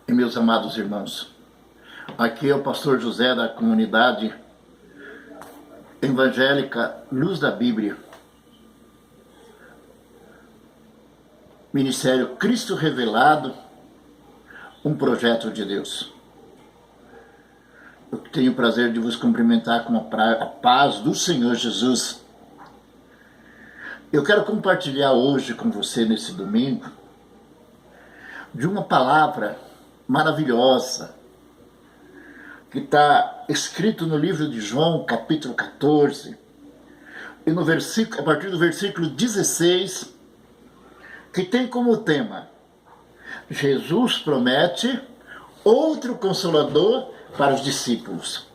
E meus amados irmãos, aqui é o pastor José da comunidade evangélica Luz da Bíblia, Ministério Cristo Revelado, um projeto de Deus. Eu tenho o prazer de vos cumprimentar com a paz do Senhor Jesus. Eu quero compartilhar hoje com você, nesse domingo, de uma palavra maravilhosa, que está escrito no livro de João, capítulo 14, e no versículo, a partir do versículo 16, que tem como tema: Jesus promete outro Consolador para os discípulos.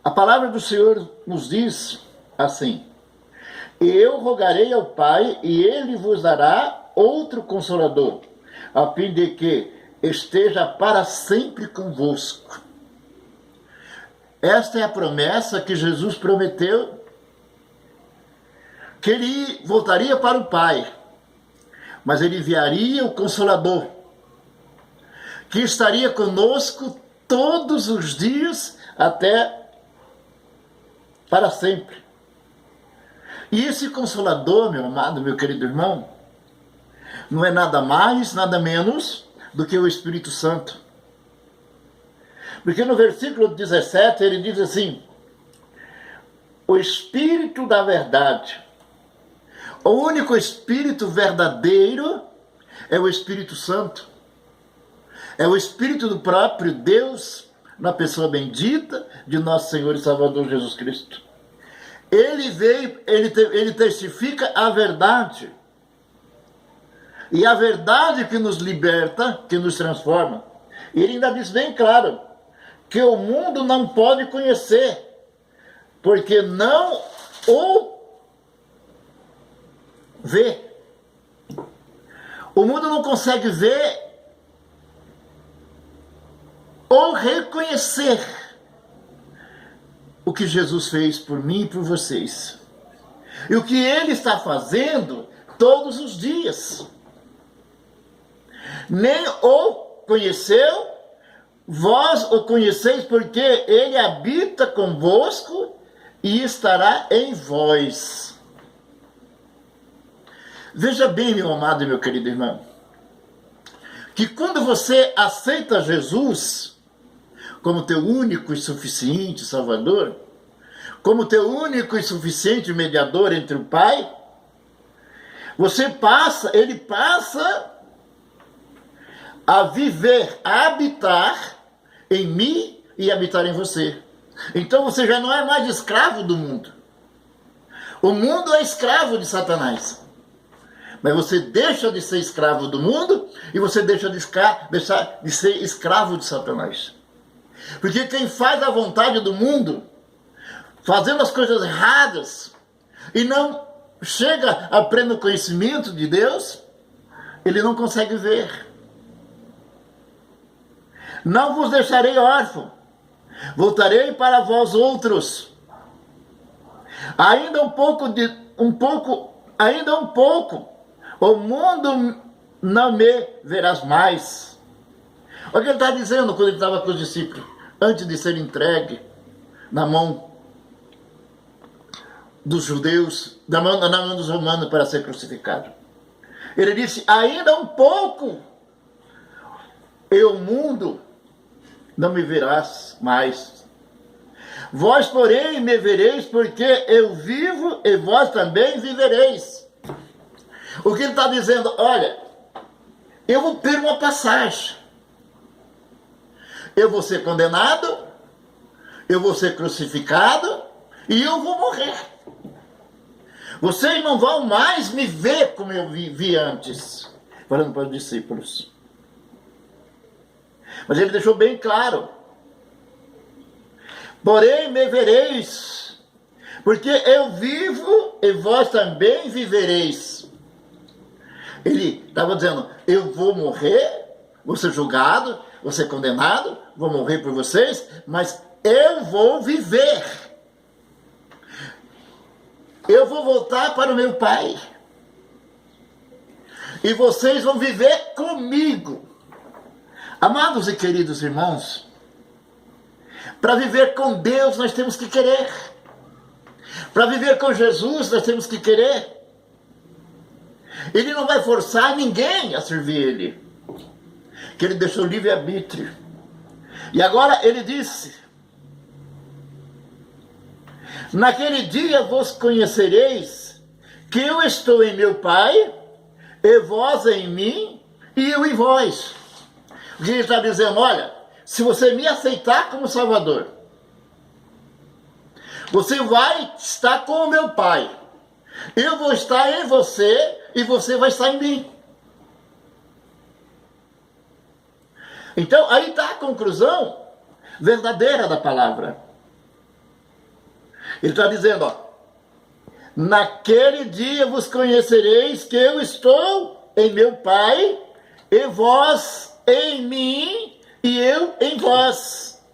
A palavra do Senhor nos diz assim: eu rogarei ao Pai, e Ele vos dará outro Consolador, a fim de que esteja para sempre convosco. Esta é a promessa que Jesus prometeu, que Ele voltaria para o Pai, mas Ele enviaria o Consolador, que estaria conosco todos os dias até para sempre. E esse Consolador, meu amado, meu querido irmão, não é nada mais, nada menos do que o Espírito Santo. Porque no versículo 17 ele diz assim: o Espírito da verdade. O único Espírito verdadeiro é o Espírito Santo. É o Espírito do próprio Deus, na pessoa bendita de nosso Senhor e Salvador Jesus Cristo. Ele veio, ele testifica a verdade. E a verdade que nos liberta, que nos transforma. E ele ainda diz bem claro que o mundo não pode conhecer, porque não o vê. O mundo não consegue ver ou reconhecer o que Jesus fez por mim e por vocês. E o que Ele está fazendo todos os dias. Nem o conheceu, vós o conheceis, porque Ele habita convosco e estará em vós. Veja bem, meu amado e meu querido irmão, que quando você aceita Jesus como teu único e suficiente Salvador, como teu único e suficiente mediador entre o Pai, Ele passa a viver, a habitar em mim e habitar em você. Então você já não é mais escravo do mundo. O mundo é escravo de Satanás. Mas você deixa de ser escravo do mundo e você deixa de ser escravo de Satanás. Porque quem faz a vontade do mundo, fazendo as coisas erradas, e não chega a pleno conhecimento de Deus, ele não consegue ver. Não vos deixarei órfão, voltarei para vós outros. Ainda um pouco, o mundo não me verás mais. Olha o que ele está dizendo quando ele estava com os discípulos, antes de ser entregue na mão dos judeus, na mão dos romanos para ser crucificado. Ele disse: ainda um pouco, e o mundo não me verás mais. Vós, porém, me vereis, porque eu vivo e vós também vivereis. O que ele está dizendo? Olha, eu vou ter uma passagem. Eu vou ser condenado, eu vou ser crucificado e eu vou morrer. Vocês não vão mais me ver como eu vi antes. Falando para os discípulos. Mas ele deixou bem claro: porém me vereis, porque eu vivo e vós também vivereis. Ele estava dizendo: eu vou morrer, vou ser julgado, vou ser condenado, vou morrer por vocês, mas eu vou viver. Eu vou voltar para o meu Pai. e vocês vão viver comigo. Amados e queridos irmãos, para viver com Deus nós temos que querer. Para viver com Jesus nós temos que querer. Ele não vai forçar ninguém a servir Ele, que Ele deixou livre-arbítrio. E agora Ele disse: naquele dia vos conhecereis que eu estou em meu Pai, e vós em mim, e eu em vós. O que Ele está dizendo? Olha, se você me aceitar como Salvador, você vai estar com o meu Pai. Eu vou estar em você e você vai estar em mim. Então, aí está a conclusão verdadeira da palavra. Ele está dizendo, ó, naquele dia vos conhecereis que eu estou em meu Pai, e vós em mim, e eu em vós.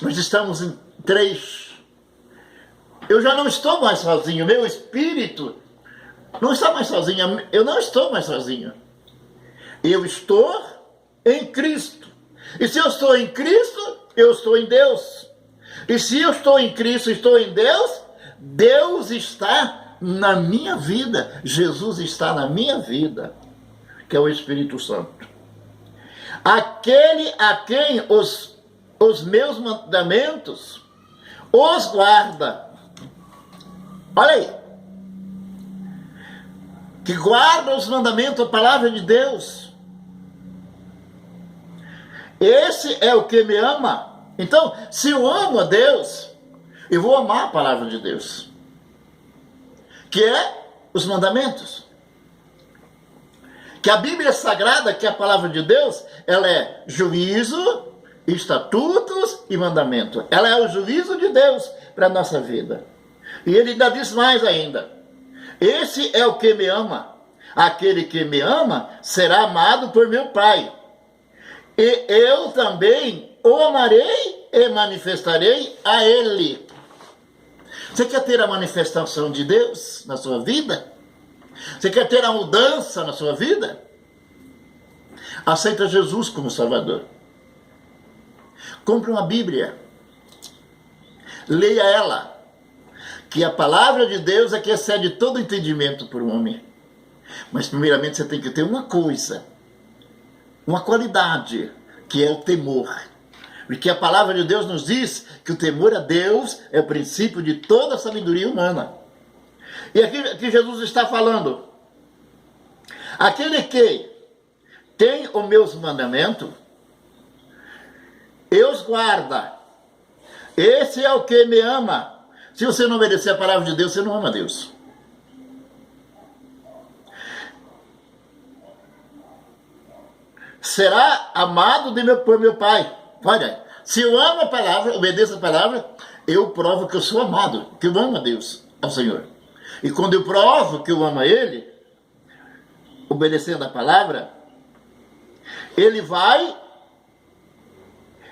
Nós estamos em três. Eu já não estou mais sozinho, meu espírito não está mais sozinho, eu não estou mais sozinho. Eu estou em Cristo. E se eu estou em Cristo, eu estou em Deus. E se eu estou em Cristo, estou em Deus, Deus está na minha vida. Jesus está na minha vida, que é o Espírito Santo. Aquele a quem os meus mandamentos os guarda. Olha aí. Que guarda os mandamentos, a palavra de Deus. Esse é o que me ama. Então, se eu amo a Deus, eu vou amar a palavra de Deus, que é os mandamentos. Que a Bíblia Sagrada, que é a palavra de Deus, ela é juízo, estatutos e mandamento. Ela é o juízo de Deus para a nossa vida. E ele ainda diz mais ainda: esse é o que me ama. Aquele que me ama será amado por meu Pai. E eu também o amarei e manifestarei a ele. Você quer ter a manifestação de Deus na sua vida? Você quer ter a mudança na sua vida? Aceita Jesus como Salvador. Compre uma Bíblia. Leia ela. Que a palavra de Deus é que excede todo entendimento por um homem. Mas primeiramente você tem que ter uma coisa, uma qualidade, que é o temor. Porque a palavra de Deus nos diz que o temor a Deus é o princípio de toda a sabedoria humana. E aqui Jesus está falando: aquele que tem os meus mandamentos, eu os guarda. Esse é o que me ama. Se você não obedecer a palavra de Deus, você não ama Deus. Será amado por meu Pai. Olha, se eu amo a palavra, obedeço a palavra, eu provo que eu sou amado, que eu amo a Deus, ao Senhor. E quando eu provo que eu amo a Ele, obedecendo a palavra, Ele vai,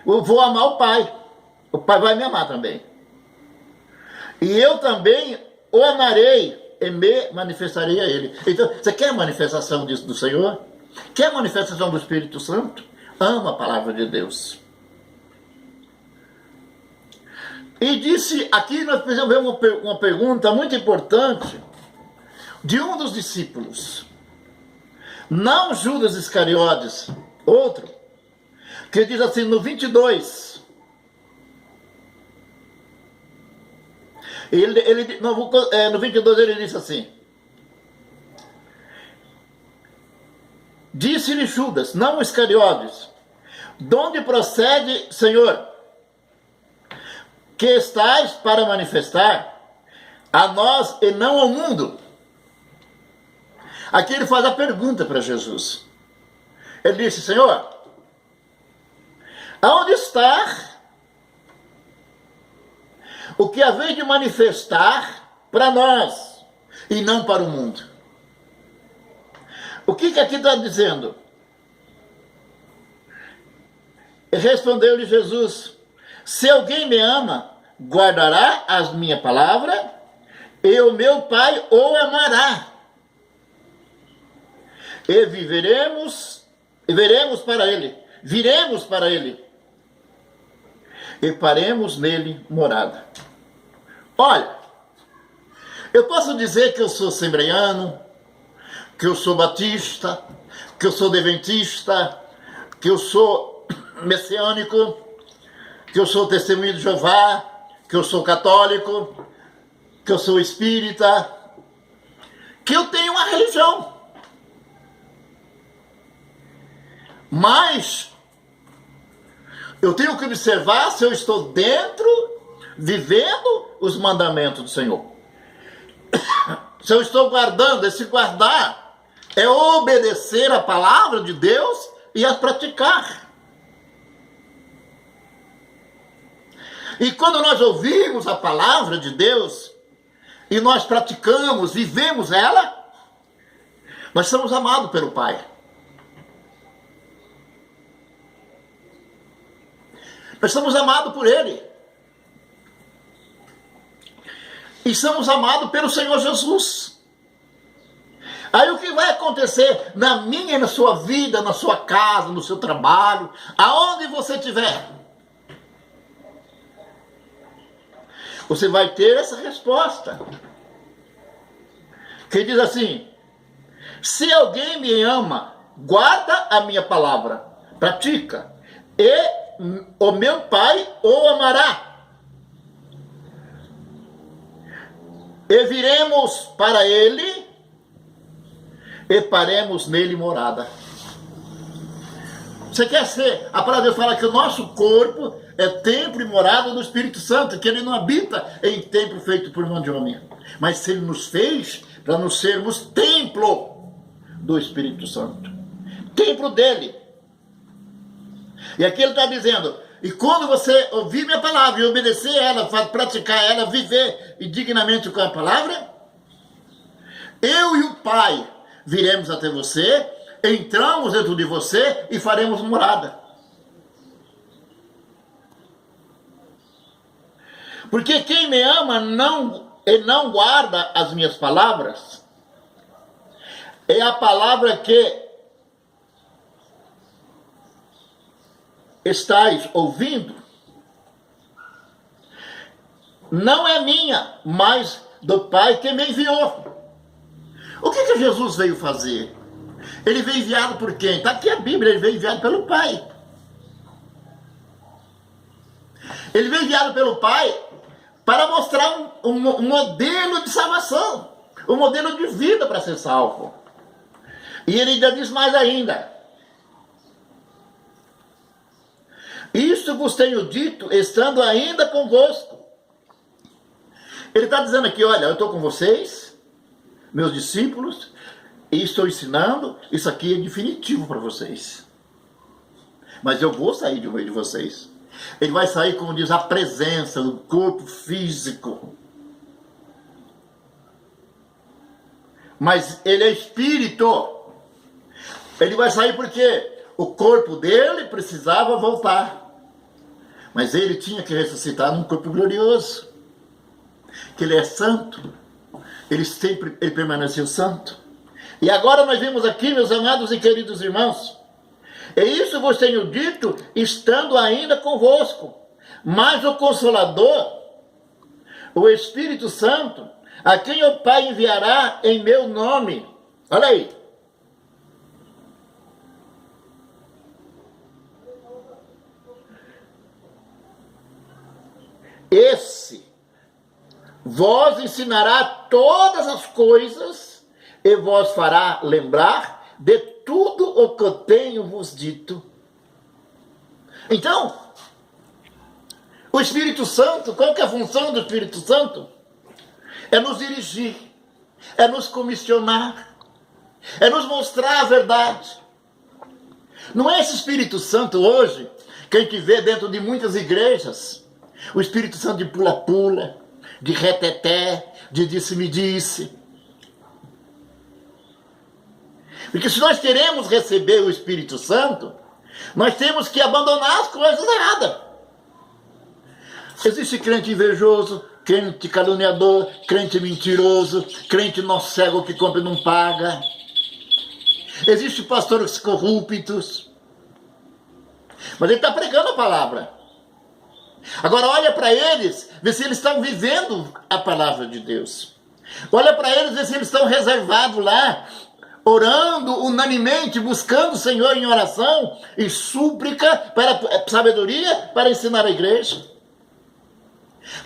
eu vou amar o Pai. O Pai vai me amar também. E eu também o amarei e me manifestarei a Ele. Então, você quer a manifestação disso do Senhor? Quer a manifestação do Espírito Santo? Ama a palavra de Deus. E disse, aqui nós precisamos ver uma pergunta muito importante de um dos discípulos. Não Judas Iscariotes, outro, que diz assim no 22... no 22 ele disse assim: disse-lhe Judas, não Iscariotes, de onde procede, Senhor, que estais para manifestar a nós e não ao mundo? Aqui ele faz a pergunta para Jesus. Ele disse: Senhor, aonde está o que haveis de manifestar para nós e não para o mundo? O que aqui está dizendo? Respondeu-lhe Jesus: se alguém me ama, guardará as minhas palavras, e o meu Pai o amará. e veremos para ele, viremos para ele, e faremos nele morada. Olha, eu posso dizer que eu sou assembleiano, que eu sou batista, que eu sou adventista, que eu sou messiânico, que eu sou testemunho de Jeová, que eu sou católico, que eu sou espírita, que eu tenho uma religião. Mas eu tenho que observar se eu estou dentro, vivendo os mandamentos do Senhor. Se eu estou guardando, esse guardar é obedecer a palavra de Deus e a praticar. E quando nós ouvimos a palavra de Deus e nós praticamos, vivemos ela, nós somos amados pelo Pai. Nós somos amados por Ele. E somos amados pelo Senhor Jesus. Aí o que vai acontecer na minha e na sua vida, na sua casa, no seu trabalho, aonde você estiver? Você vai ter essa resposta. Que diz assim: se alguém me ama, guarda a minha palavra, pratica, e o meu Pai o amará. E viremos para ele e faremos nele morada. Você quer ser? A palavra fala que o nosso corpo é templo e morada do Espírito Santo, que ele não habita em templo feito por mão de homem, mas ele nos fez para nos sermos templo do Espírito Santo, templo dele. E aqui ele está dizendo: e quando você ouvir minha palavra e obedecer ela, praticar ela, viver dignamente com a palavra, eu e o Pai viremos até você, entramos dentro de você e faremos morada. Porque quem me ama e não guarda as minhas palavras, é a palavra que estáis ouvindo, não é minha, mas do Pai que me enviou. O que Jesus veio fazer? Ele veio enviado por quem? Está aqui a Bíblia, ele veio enviado pelo Pai. Ele veio enviado pelo Pai para mostrar um modelo de salvação, um modelo de vida para ser salvo. E ele ainda diz mais ainda: isto vos tenho dito, estando ainda convosco. Ele está dizendo aqui: olha, eu estou com vocês, meus discípulos, e estou ensinando, isso aqui é definitivo para vocês. Mas eu vou sair de meio de vocês. Ele vai sair, como diz, a presença do corpo físico. Mas ele é espírito. Ele vai sair porque o corpo dele precisava voltar. Mas ele tinha que ressuscitar num corpo glorioso. Que ele é santo. Ele permaneceu santo. E agora nós vemos aqui, meus amados e queridos irmãos, e isso vos tenho dito, estando ainda convosco. Mas o Consolador, o Espírito Santo, a quem o Pai enviará em meu nome. Olha aí. Esse vos ensinará todas as coisas e vos fará lembrar de tudo o que eu tenho vos dito. Então, o Espírito Santo, qual que é a função do Espírito Santo? É nos dirigir, é nos comissionar, é nos mostrar a verdade. Não é esse Espírito Santo hoje que a gente vê dentro de muitas igrejas, o Espírito Santo de pula-pula, de reteté, de disse-me-disse. Porque se nós queremos receber o Espírito Santo, nós temos que abandonar as coisas erradas. Existe crente invejoso, crente caluniador, crente mentiroso, crente nó cego que compra e não paga. Existem pastores corruptos. Mas ele está pregando a palavra. Agora olha para eles, vê se eles estão vivendo a palavra de Deus. Olha para eles, vê se eles estão reservados lá, orando unanimemente, buscando o Senhor em oração e súplica para sabedoria para ensinar a igreja.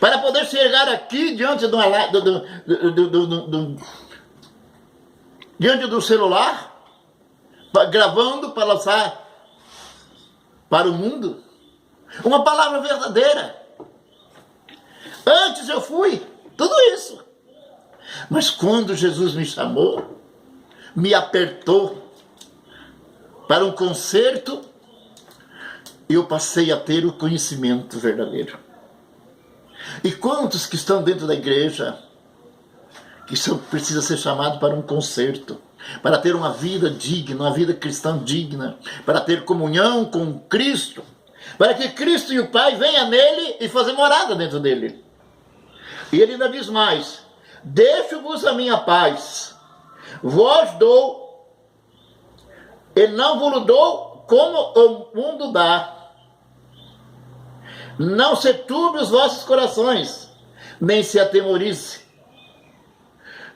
Para poder chegar aqui diante diante do celular, gravando para lançar para o mundo uma palavra verdadeira. Antes eu fui tudo isso, mas quando Jesus me chamou, me apertou para um concerto, eu passei a ter o conhecimento verdadeiro. E quantos que estão dentro da igreja que precisam ser chamados para um concerto, para ter uma vida digna, uma vida cristã digna, para ter comunhão com Cristo, para que Cristo e o Pai venham nele e fazer morada dentro dele. E ele ainda diz mais: deixo-vos a minha paz, vos dou, e não vos dou como o mundo dá. Não se turbe os vossos corações, nem se atemorize.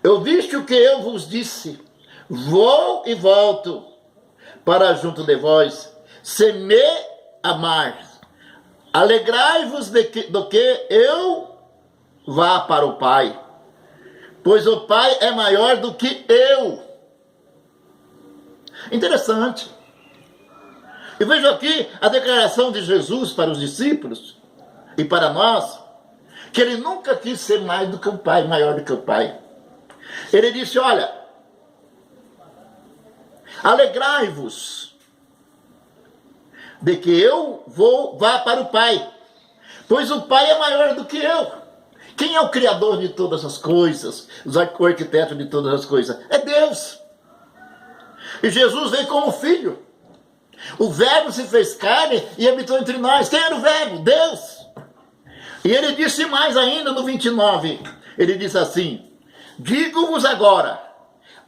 Eu visto o que eu vos disse, vou e volto para junto de vós, se me amar. Alegrai-vos do que eu vá para o Pai, pois o Pai é maior do que eu. Interessante. E vejo aqui a declaração de Jesus para os discípulos e para nós, que ele nunca quis ser mais do que o Pai, maior do que o Pai. Ele disse: olha, alegrai-vos de que eu vá para o Pai, pois o Pai é maior do que eu. Quem é o Criador de todas as coisas, o arquiteto de todas as coisas? É Deus. E Jesus veio como Filho. O Verbo se fez carne e habitou entre nós. Quem era o Verbo? Deus. E ele disse mais ainda no 29. Ele disse assim: digo-vos agora,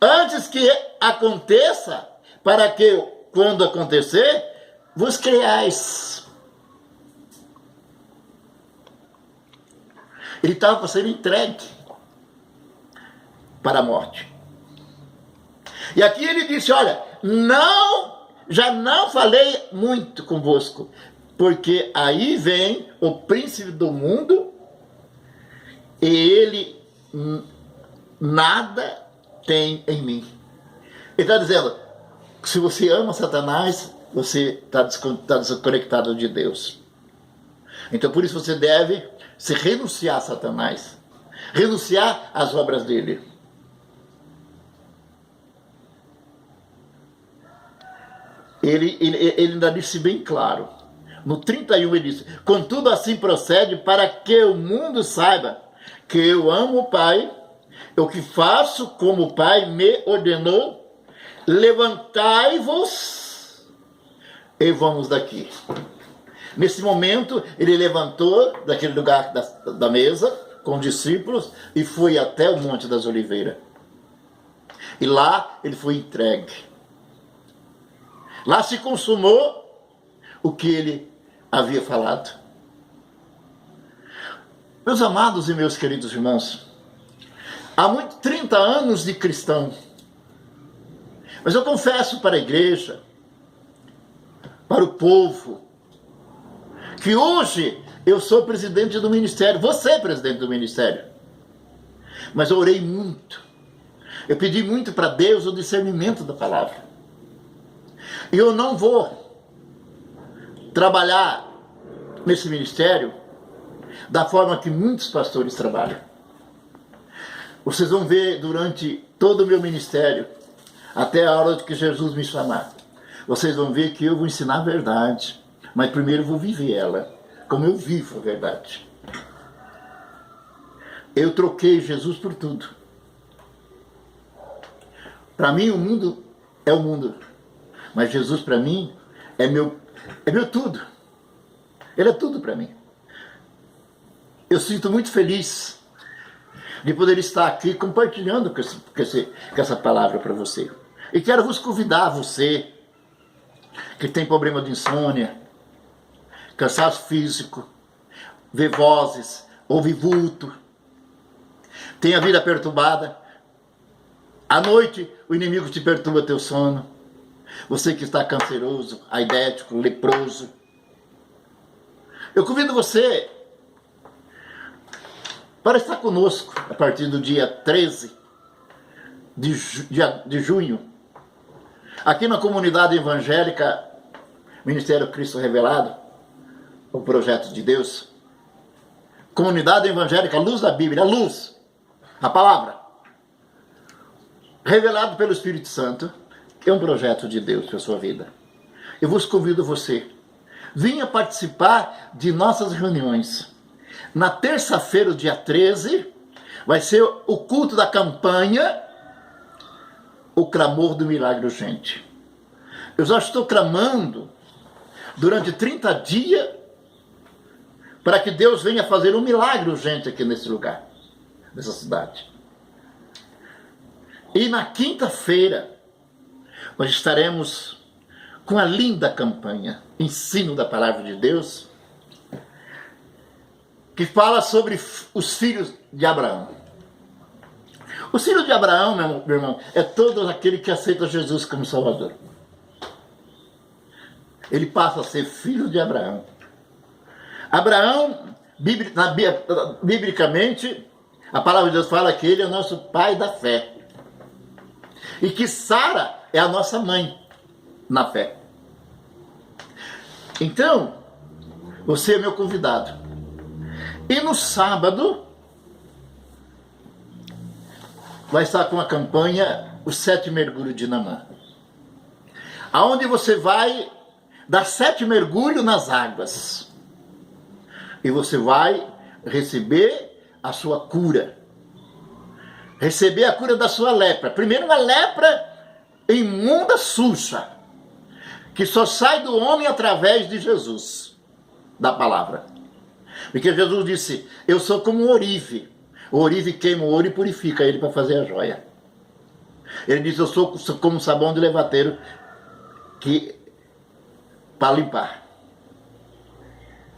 antes que aconteça, para que, quando acontecer, vos creais. Ele estava para ser entregue para a morte. E aqui ele disse: olha, já não falei muito convosco, porque aí vem o príncipe do mundo e ele nada tem em mim. Ele está dizendo: se você ama Satanás, você está desconectado de Deus. Então por isso você deve se renunciar a Satanás, renunciar às obras dele. Ele ainda disse bem claro. No 31 ele disse: contudo assim procede, para que o mundo saiba que eu amo o Pai, o que faço como o Pai me ordenou. Levantai-vos e vamos daqui. Nesse momento ele levantou daquele lugar da mesa com os discípulos e foi até o Monte das Oliveiras. E lá ele foi entregue. Lá se consumou o que ele havia falado. Meus amados e meus queridos irmãos, há 30 anos de cristão, mas eu confesso para a igreja, para o povo, que hoje eu sou presidente do ministério, você é presidente do ministério, mas eu orei muito, eu pedi muito para Deus o discernimento da palavra. E eu não vou trabalhar nesse ministério da forma que muitos pastores trabalham. Vocês vão ver durante todo o meu ministério, até a hora que Jesus me chamar, vocês vão ver que eu vou ensinar a verdade, mas primeiro eu vou viver ela, como eu vivo a verdade. Eu troquei Jesus por tudo. Para mim o mundo é o mundo. Mas Jesus para mim é meu tudo. Ele é tudo para mim. Eu sinto muito feliz de poder estar aqui compartilhando com essa palavra para você. E quero vos convidar, você que tem problema de insônia, cansaço físico, vê vozes, ouve vulto, tem a vida perturbada. À noite o inimigo te perturba teu sono. Você que está canceroso, aidético, leproso. Eu convido você para estar conosco a partir do dia 13 de junho, aqui na comunidade evangélica Ministério Cristo Revelado, o projeto de Deus. Comunidade evangélica Luz da Bíblia, a luz, a palavra, revelado pelo Espírito Santo, é um projeto de Deus para a sua vida. Eu vos convido você, venha participar de nossas reuniões. Na terça-feira, dia 13, vai ser o culto da campanha, o clamor do milagre urgente. Eu já estou clamando durante 30 dias para que Deus venha fazer um milagre urgente aqui nesse lugar, nessa cidade. E na quinta-feira, nós estaremos com a linda campanha, Ensino da Palavra de Deus, que fala sobre os filhos de Abraão. Os filhos de Abraão, meu irmão, é todo aquele que aceita Jesus como Salvador. Ele passa a ser filho de Abraão. Abraão, biblicamente, a palavra de Deus fala que ele é o nosso pai da fé. E que Sara é a nossa mãe na fé. Então, você é meu convidado. E no sábado, vai estar com a campanha Os 7 Mergulhos de Naamã. Aonde você vai dar 7 mergulhos nas águas. E você vai receber a sua cura. Receber a cura da sua lepra. Primeiro, uma lepra imunda, suja, que só sai do homem através de Jesus, da palavra. Porque Jesus disse, eu sou como um orive. O orive queima o ouro e purifica ele para fazer a joia. Ele disse, eu sou como um sabão de levadeiro para limpar.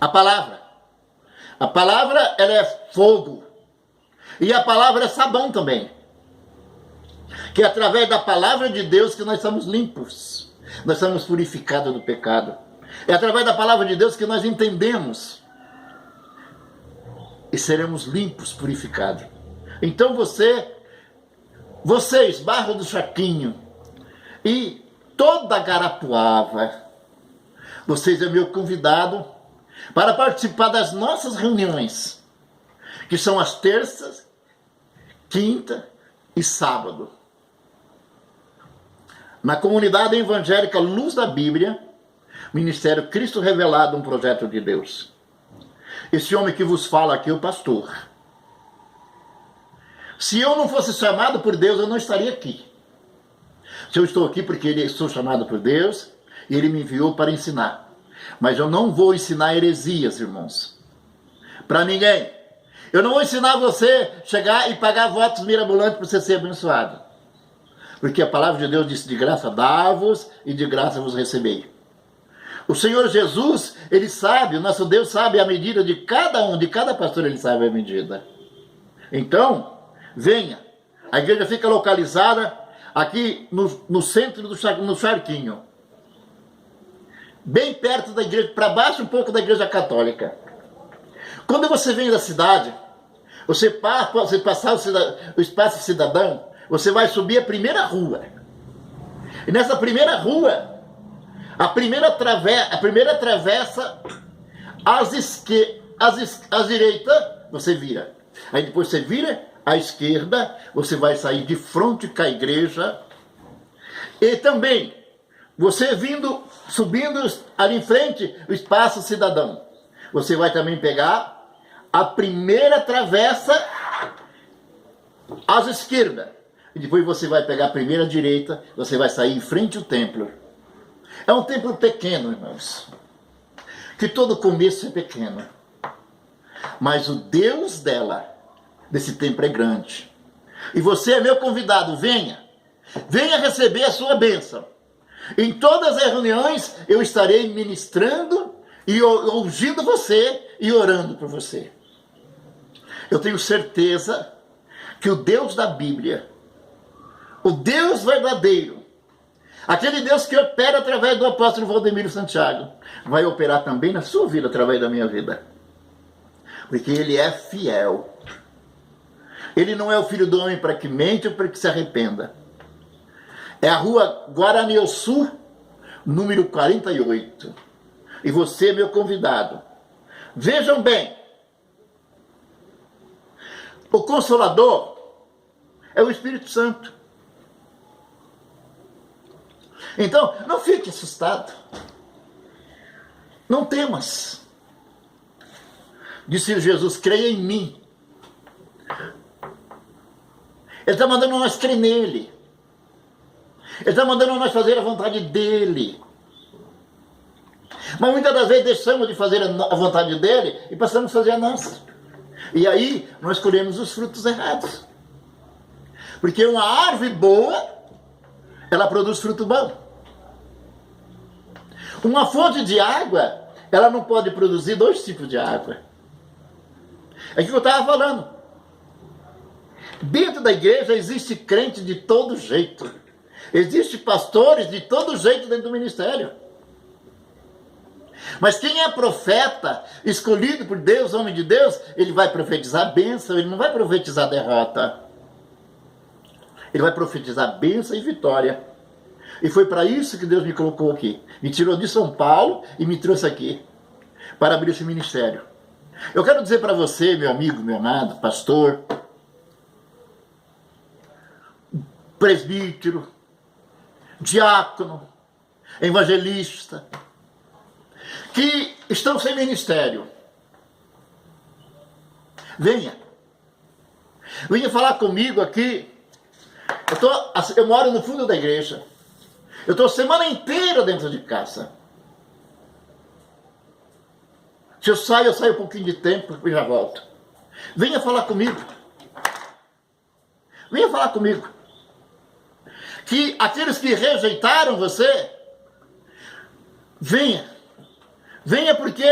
A palavra, ela é fogo. E a palavra é sabão também. Que é através da palavra de Deus que nós somos limpos. Nós somos purificados do pecado. É através da palavra de Deus que nós entendemos. E seremos limpos, purificados. Então vocês, Barra do Chaquinho, e toda Garapuava, vocês é meu convidado para participar das nossas reuniões, que são as terças, quinta e sábado. Na comunidade evangélica Luz da Bíblia, Ministério Cristo Revelado, um projeto de Deus. Esse homem que vos fala aqui é o pastor. Se eu não fosse chamado por Deus, eu não estaria aqui. Se eu estou aqui porque eu sou chamado por Deus, e Ele me enviou para ensinar. Mas eu não vou ensinar heresias, irmãos. Para ninguém. Eu não vou ensinar você chegar e pagar votos mirabolantes para você ser abençoado. Porque a palavra de Deus disse, de graça dá-vos e de graça vos recebei. O Senhor Jesus, Ele sabe, o nosso Deus sabe a medida de cada um, de cada pastor Ele sabe a medida. Então, venha. A igreja fica localizada aqui no centro no Charquinho. Bem perto da igreja, para baixo um pouco da igreja católica. Quando você vem da cidade, você passar o espaço cidadão, você vai subir a primeira rua. E nessa primeira rua, a primeira travessa, à direita, você vira. Aí depois você vira à esquerda, você vai sair de frente com a igreja. E também, você subindo ali em frente, o espaço cidadão. Você vai também pegar a primeira travessa à esquerda. E depois você vai pegar a primeira direita, você vai sair em frente ao templo. É um templo pequeno, irmãos. Que todo começo é pequeno. Mas o Deus desse templo é grande. E você é meu convidado, venha. Venha receber a sua bênção. Em todas as reuniões eu estarei ministrando e ouvindo você e orando por você. Eu tenho certeza que o Deus da Bíblia, o Deus verdadeiro, aquele Deus que opera através do apóstolo Valdemiro Santiago, vai operar também na sua vida, através da minha vida. Porque Ele é fiel. Ele não é o filho do homem para que mente ou para que se arrependa. É a rua Guaraniuçu, número 48. E você, meu convidado. Vejam bem. O Consolador é o Espírito Santo. Então, não fique assustado. Não temas. Disse Jesus, creia em mim. Ele está mandando nós crer nele. Ele está mandando nós fazer a vontade dele. Mas muitas das vezes deixamos de fazer a vontade dele e passamos a fazer a nossa. E aí nós colhemos os frutos errados. Porque uma árvore boa, ela produz fruto bom. Uma fonte de água, ela não pode produzir dois tipos de água. É o que eu estava falando. Dentro da igreja existe crente de todo jeito. Existem pastores de todo jeito dentro do ministério. Mas quem é profeta, escolhido por Deus, homem de Deus, ele vai profetizar bênção, ele não vai profetizar derrota. Ele vai profetizar bênção e vitória. E foi para isso que Deus me colocou aqui. Me tirou de São Paulo e me trouxe aqui, para abrir esse ministério. Eu quero dizer para você, meu amigo, meu amado, pastor, presbítero, diácono, evangelista, que estão sem ministério. Venha. Venha falar comigo aqui. Eu moro no fundo da igreja. Eu estou a semana inteira dentro de casa. Se eu saio um pouquinho de tempo e já volto. Venha falar comigo. Venha falar comigo. Que aqueles que rejeitaram você, venha. Venha porque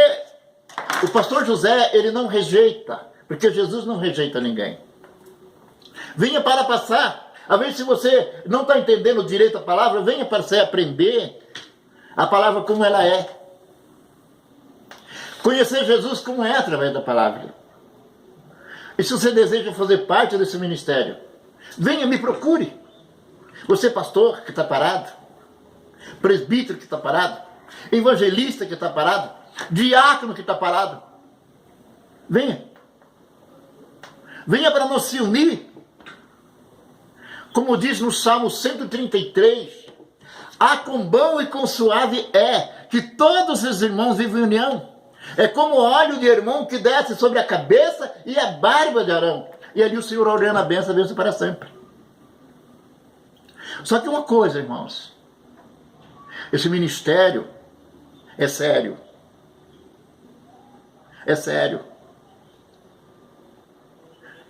o pastor José, ele não rejeita. Porque Jesus não rejeita ninguém. Venha para passar. Às vezes, se você não está entendendo direito a palavra, venha para você aprender a palavra como ela é. Conhecer Jesus como é através da palavra. E se você deseja fazer parte desse ministério, venha, me procure. Você pastor que está parado, presbítero que está parado, evangelista que está parado, diácono que está parado. Venha. Venha para nós se unir. Como diz no Salmo 133, com bom e com suave é que todos os irmãos vivem em união. É como o óleo de irmão que desce sobre a cabeça e a barba de Arão. E ali o Senhor ordena a bênção para sempre. Só que uma coisa, irmãos. Esse ministério é sério. É sério.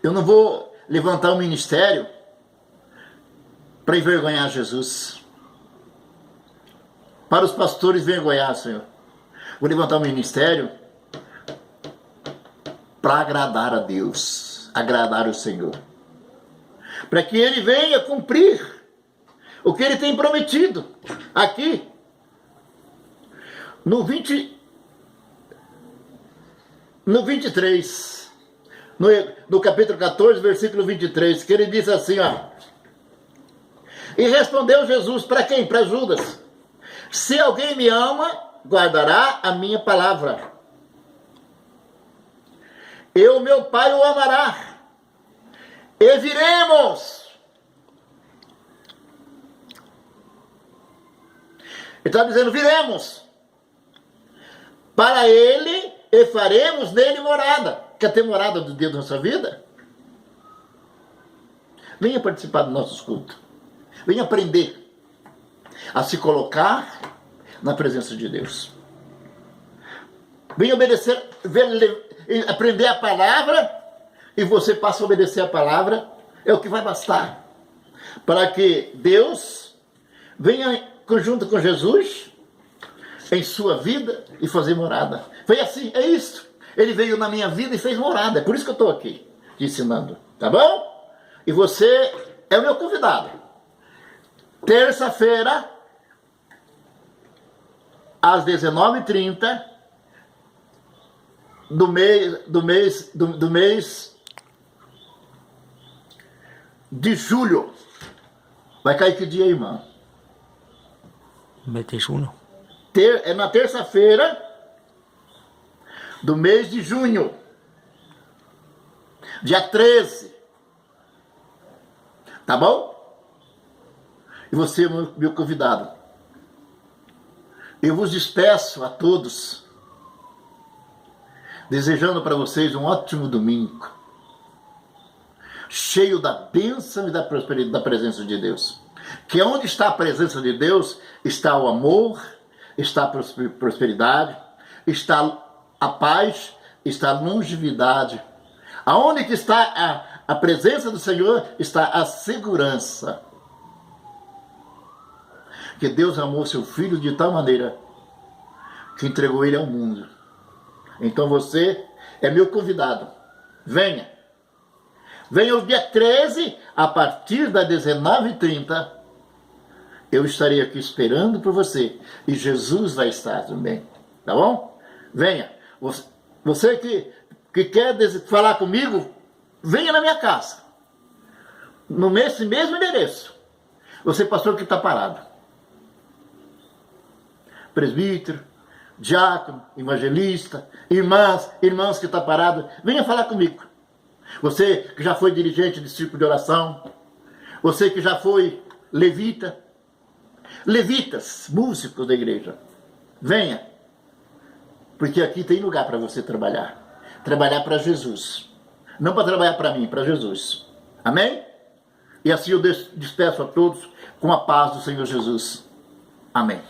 Eu não vou levantar um ministério para envergonhar Jesus. Para os pastores envergonhar, Senhor. Vou levantar um ministério para agradar a Deus, agradar o Senhor. Para que Ele venha cumprir o que Ele tem prometido aqui. No 23, no capítulo 14, versículo 23, que Ele diz assim, ó. E respondeu Jesus, para quem? Para Judas. Se alguém me ama, guardará a minha palavra. Eu, meu Pai, o amará. E viremos. Ele está dizendo, viremos. Para ele e faremos nele morada. Quer ter morada do Deus na sua vida? Venha participar dos nossos cultos. Venha aprender a se colocar na presença de Deus. Venha obedecer, aprender a palavra, e você passa a obedecer a palavra, é o que vai bastar. para que Deus venha junto com Jesus em sua vida e fazer morada. Foi assim, é isso. Ele veio na minha vida e fez morada. É por isso que eu estou aqui te ensinando, tá bom? E você é o meu convidado. Terça-feira, às 19h30 do mês de julho. Vai cair que dia, irmão? Mês de junho. É na terça-feira do mês de junho. Dia 13. Tá bom? E você é meu convidado. Eu vos despeço a todos, desejando para vocês um ótimo domingo, cheio da bênção e da prosperidade, da presença de Deus. Que onde está a presença de Deus, está o amor, está a prosperidade, está a paz, está a longevidade. Aonde que está a presença do Senhor, está a segurança. Que Deus amou seu Filho de tal maneira que entregou ele ao mundo. Então você é meu convidado. Venha. Venha o dia 13, a partir das 19h30. Eu estarei aqui esperando por você. E Jesus vai estar também. Tá bom? Venha. Você que quer falar comigo, venha na minha casa. Nesse mesmo endereço. Você, pastor, que está parado. Presbítero, diácono, evangelista, irmãs que está parado, venha falar comigo. Você que já foi dirigente de círculo de oração, você que já foi levita, levitas, músicos da igreja, venha, porque aqui tem lugar para você trabalhar para Jesus, não para trabalhar para mim, para Jesus. Amém? E assim eu despeço a todos com a paz do Senhor Jesus. Amém.